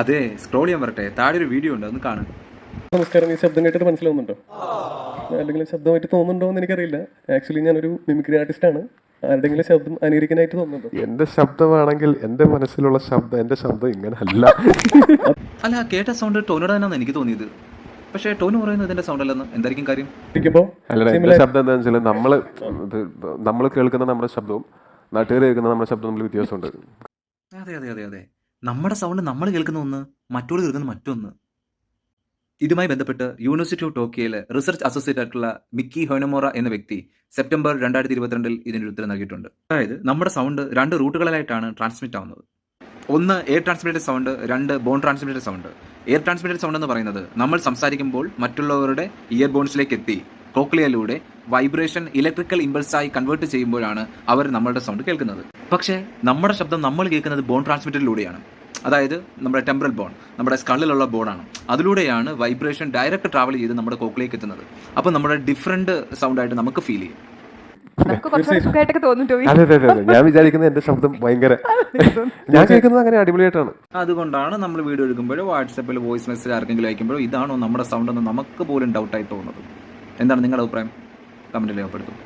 അതെ, സ്ക്രോൾ ചെയ്യാൻ വരട്ടെ. താഴെ ഒരു വീഡിയോ ഉണ്ട്, ഒന്ന് കാണാം. നമസ്കാരം. ഈ ശബ്ദം കേട്ടിട്ട് മനസ്സിലാവുന്നുണ്ടോ? അല്ലെങ്കിൽ ശബ്ദമായിട്ട് തോന്നുന്നുണ്ടോ എന്ന് എനിക്കറിയില്ല. ആക്ച്വലി ഞാനൊരു മിമിക്രി ആർട്ടിസ്റ്റ് ആണ്. ആരുടെങ്കിലും ശബ്ദം അനുകരിക്കാനായിട്ട് തോന്നുന്നുണ്ടോ? എന്റെ ശബ്ദമാണെങ്കിൽ എന്റെ മനസ്സിലുള്ള ശബ്ദം എന്റെ ശബ്ദം ഇങ്ങനെ അല്ല. അല്ല, കേട്ട സൗണ്ട് ടോനോട് തന്നെയാണ് എനിക്ക് തോന്നിയത്. പക്ഷേ ടോന് പറയുന്നത് ഇതിന്റെ സൗണ്ട് അല്ലെന്ന്. എന്തായിരിക്കും കാര്യം? അല്ലടാ, എന്റെ ശബ്ദം എന്താണെന്ന് വെച്ചാൽ നമ്മള് കേൾക്കുന്ന നമ്മുടെ ശബ്ദവും നാട്ടുകാർ കേൾക്കുന്ന നമ്മുടെ ശബ്ദവും തമ്മിൽ വ്യത്യാസമുണ്ട്. അതെ അതെ അതെ അതെ, നമ്മുടെ സൗണ്ട് നമ്മൾ കേൾക്കുന്ന ഒന്ന്, മറ്റോട് കേൾക്കുന്ന മറ്റൊന്ന്. ഇതുമായി ബന്ധപ്പെട്ട് യൂണിവേഴ്സിറ്റി ഓഫ് ടോക്കിയോയിലെ റിസർച്ച് അസോസിയേറ്റ് ആയിട്ടുള്ള മിക്കി ഹൊനമോറ എന്ന വ്യക്തി സെപ്റ്റംബർ 2022 ഇതിനൊരു ഉത്തരം നൽകിയിട്ടുണ്ട്. അതായത് നമ്മുടെ സൗണ്ട് 2 റൂട്ടുകളിലായിട്ടാണ് ട്രാൻസ്മിറ്റ് ആവുന്നത്. ഒന്ന് air transmitted sound, 2 bone transmitted sound. Air transmitted sound എന്ന് പറയുന്നത് നമ്മൾ സംസാരിക്കുമ്പോൾ മറ്റുള്ളവരുടെ ഇയർ ബോൺസിലേക്ക് എത്തി കോക്ലിയയിലൂടെ വൈബ്രേഷൻ ഇലക്ട്രിക്കൽ ഇമ്പൾസായി കൺവേർട്ട് ചെയ്യുമ്പോഴാണ് അവർ നമ്മളുടെ സൗണ്ട് കേൾക്കുന്നത്. പക്ഷേ നമ്മുടെ ശബ്ദം നമ്മൾ കേൾക്കുന്നത് ബോൺ ട്രാൻസ്മിറ്ററിലൂടെയാണ്. അതായത് നമ്മുടെ ടെമ്പറൽ ബോൺ, നമ്മുടെ സ്കള്ളിലുള്ള ബോണാണ്. അതിലൂടെയാണ് വൈബ്രേഷൻ ഡയറക്റ്റ് ട്രാവൽ ചെയ്ത് നമ്മുടെ കോക്കിലേക്ക് എത്തുന്നത്. അപ്പോൾ നമ്മുടെ ഡിഫറെന്റ് സൗണ്ട് ആയിട്ട് നമുക്ക് ഫീൽ ചെയ്യും. അതെ അതെ അതെ, ഞാൻ വിചാരിക്കുന്നത് എന്റെ ശബ്ദം ഭയങ്കര, ഞാൻ കേൾക്കുന്നത് അങ്ങനെ അടിപൊളിയായിട്ടാണ്. അതുകൊണ്ടാണ് നമ്മൾ വീഡിയോ എടുക്കുമ്പോഴോ വാട്സാപ്പിൽ വോയിസ് മെസ്സേജ് ആർക്കെങ്കിലും അയക്കുമ്പോഴോ ഇതാണോ നമ്മുടെ സൗണ്ട് എന്ന് നമുക്ക് പോലും ഡൗട്ടായി തോന്നുന്നത്. എന്താണ് നിങ്ങളുടെ അഭിപ്രായം? കമന്റിൽ രേഖപ്പെടുത്തും.